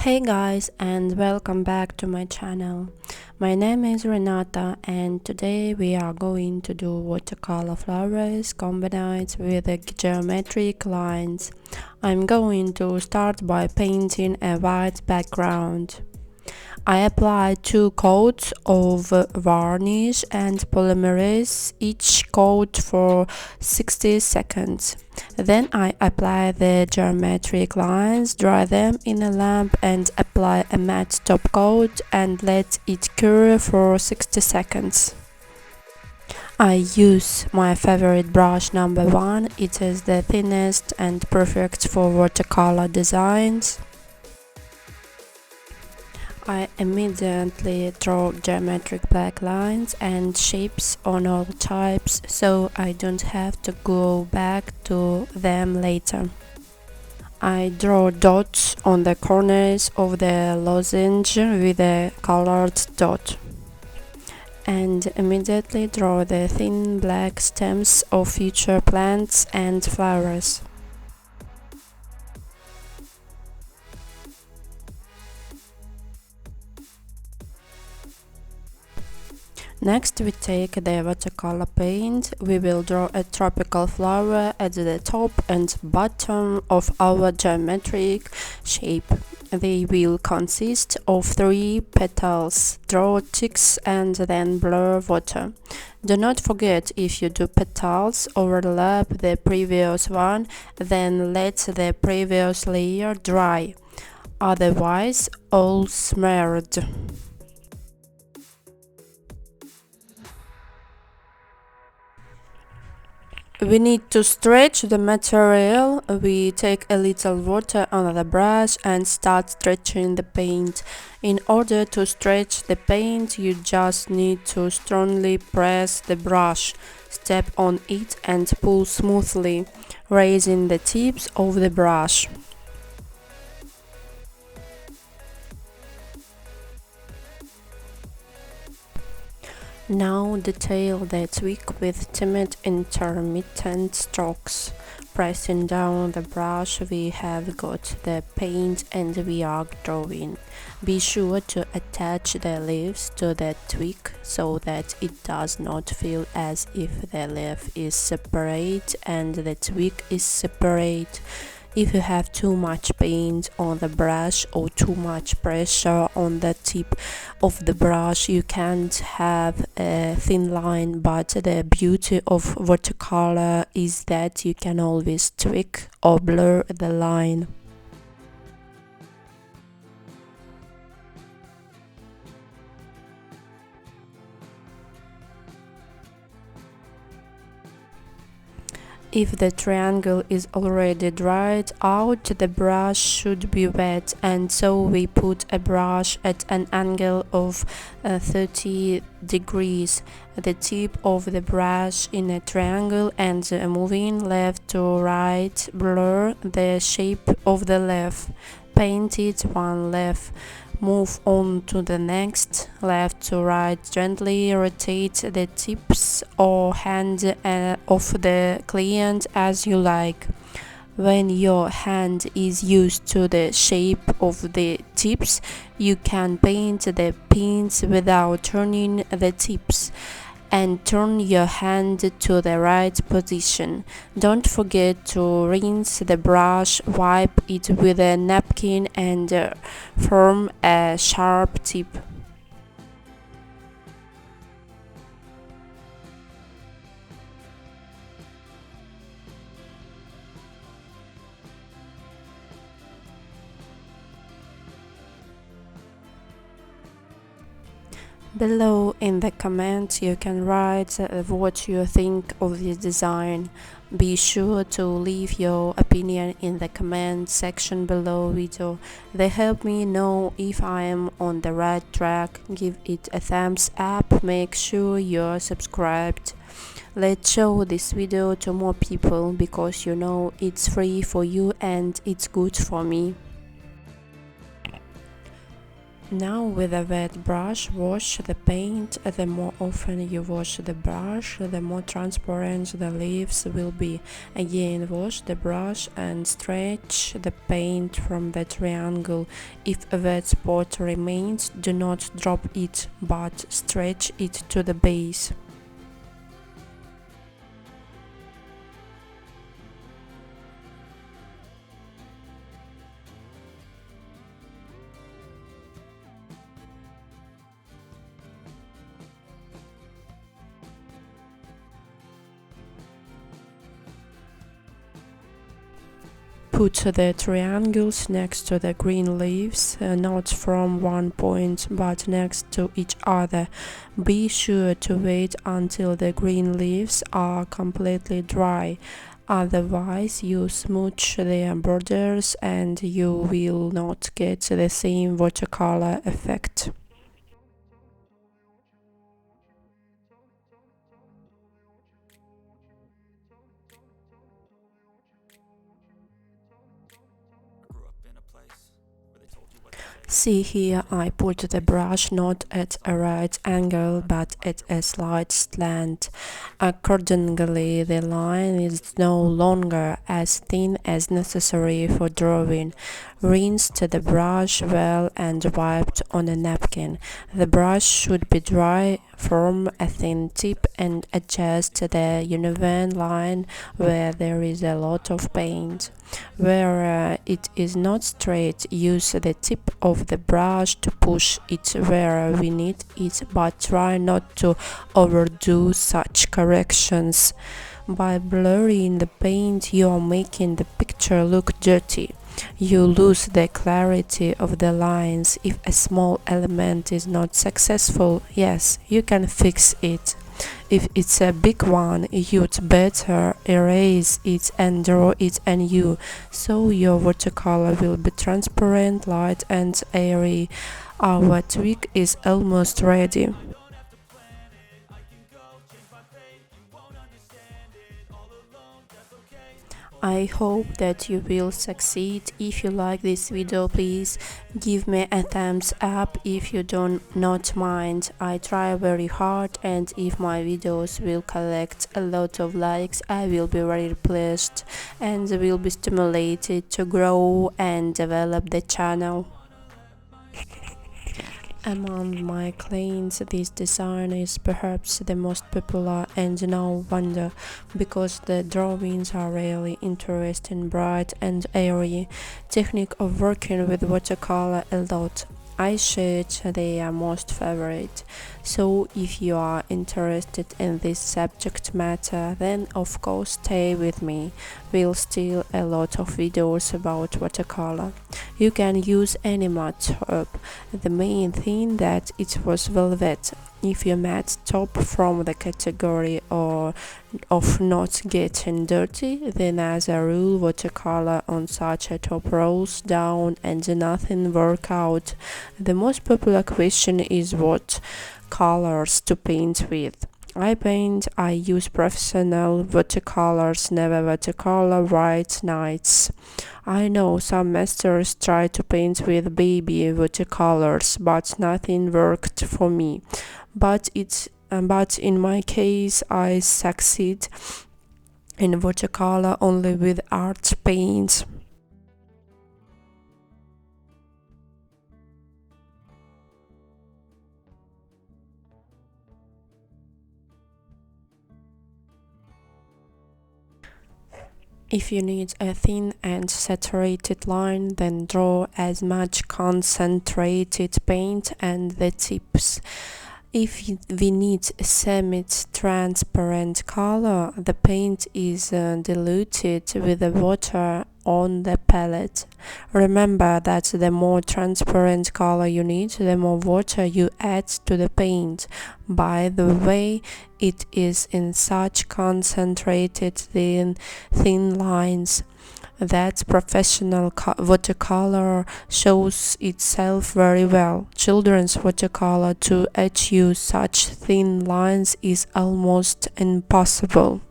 Hey guys, and welcome back to my channel. My name is Renata and today we are going to do watercolor flowers combined with the geometric lines. I'm going to start by painting a white background. I apply 2 coats of varnish and polymerase, each coat for 60 seconds. Then I apply the geometric lines, dry them in a lamp and apply a matte top coat and let it cure for 60 seconds. I use my favorite brush number 1, it is the thinnest and perfect for watercolor designs. I immediately draw geometric black lines and shapes on all types, so I don't have to go back to them later. I draw dots on the corners of the lozenge with a colored dot. And immediately draw the thin black stems of future plants and flowers. Next we take the watercolor paint. We will draw a tropical flower at the top and bottom of our geometric shape. They will consist of 3 petals. Draw ticks and then blur water. Do not forget, if you do petals overlap the previous one, then let the previous layer dry. Otherwise, all smeared. We need to stretch the material. We take a little water on the brush and start stretching the paint. In order to stretch the paint, you just need to strongly press the brush, step on it and pull smoothly, raising the tips of the brush. Now detail the twig with timid intermittent strokes. Pressing down the brush, we have got the paint and we are drawing. Be sure to attach the leaves to the twig so that it does not feel as if the leaf is separate and the twig is separate. If you have too much paint on the brush or too much pressure on the tip of the brush, you can't have a thin line, but the beauty of watercolor is that you can always tweak or blur the line. If the triangle is already dried out, the brush should be wet, and so we put a brush at an angle of 30 degrees, the tip of the brush in a triangle, and moving left to right, blur the shape of the leaf. Paint it one leaf. Move on to the next, left to right, gently rotate the tips or hand of the client as you like. When your hand is used to the shape of the tips, you can paint the pins without turning the tips. And turn your hand to the right position. Don't forget to rinse the brush, wipe it with a napkin and form a sharp tip. Below in the comments you can write what you think of the design. Be sure to leave your opinion in the comment section below video. They help me know if I am on the right track. Give it a thumbs up, make sure you're subscribed. Let's show this video to more people because you know it's free for you and it's good for me. Now with a wet brush, wash the paint. The more often you wash the brush, the more transparent the leaves will be. Again, wash the brush and stretch the paint from the triangle. If a wet spot remains, do not drop it, but stretch it to the base. Put the triangles next to the green leaves, not from one point but next to each other. Be sure to wait until the green leaves are completely dry. Otherwise, you smooch their borders and you will not get the same watercolor effect. See here, I put the brush not at a right angle but at a slight slant. Accordingly, the line is no longer as thin as necessary for drawing. Rinse the brush well and wiped on a napkin. The brush should be dry, form a thin tip and adjust the uneven line where there is a lot of paint. Where it is not straight, use the tip of the brush to push it where we need it, but try not to overdo such corrections. By blurring the paint, you are making the picture look dirty. You lose the clarity of the lines. If a small element is not successful, yes, you can fix it. If it's a big one, you'd better erase it and draw it anew, so your watercolor will be transparent, light and airy. Our twig is almost ready. I hope that you will succeed. If you like this video, please give me a thumbs up if you do not mind. I try very hard, and if my videos will collect a lot of likes, I will be very pleased and will be stimulated to grow and develop the channel. Among my clients, this design is perhaps the most popular, and no wonder, because the drawings are really interesting, bright and airy. Technique of working with watercolor a lot. I shared their most favorite. So if you are interested in this subject matter, then of course stay with me. We'll still a lot of videos about watercolor. You can use any matte top. The main thing that it was velvet. If you matte top from the category or of not getting dirty, then as a rule watercolor on such a top rolls down and nothing work out. The most popular question is what colors to paint with. I use professional watercolors, never watercolor white nights. I know some masters try to paint with baby watercolors, but nothing worked for me. But in my case, I succeed in watercolor only with art paints. If you need a thin and saturated line, then draw as much concentrated paint and the tips. If we need semi-transparent color, the paint is diluted with the water on the palette. Remember that the more transparent color you need, the more water you add to the paint. By the way, it is in such concentrated thin lines that professional watercolor shows itself very well. Children's watercolor to achieve such thin lines is almost impossible.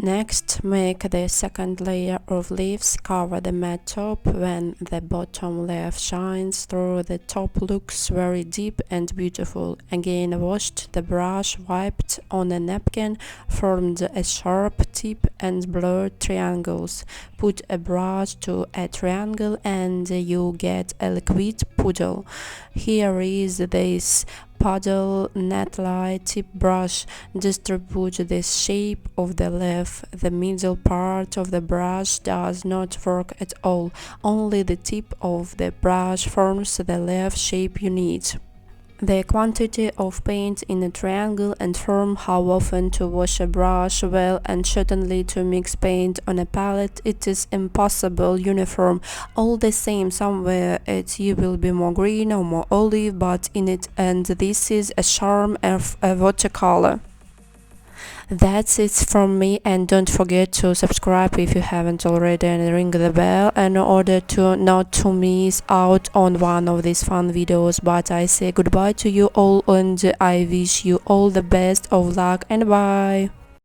Next, make the second layer of leaves, cover the matte top. When the bottom leaf shines through, the top looks very deep and beautiful. Again, washed the brush, wiped on a napkin, formed a sharp tip and blurred triangles. Put a brush to a triangle and you get a liquid puddle. Here is this puddle net-like tip brush. Distribute the shape of the leaf. The middle part of the brush does not work at all. Only the tip of the brush forms the leaf shape you need. The quantity of paint in a triangle and form, how often to wash a brush well, and certainly to mix paint on a palette. It is impossible uniform. All the same, somewhere it will be more green or more olive, but in it, and this is a charm of a watercolor. That's it from me, and don't forget to subscribe if you haven't already and ring the bell in order to not to miss out on one of these fun videos. But I say goodbye to you all and I wish you all the best of luck and bye.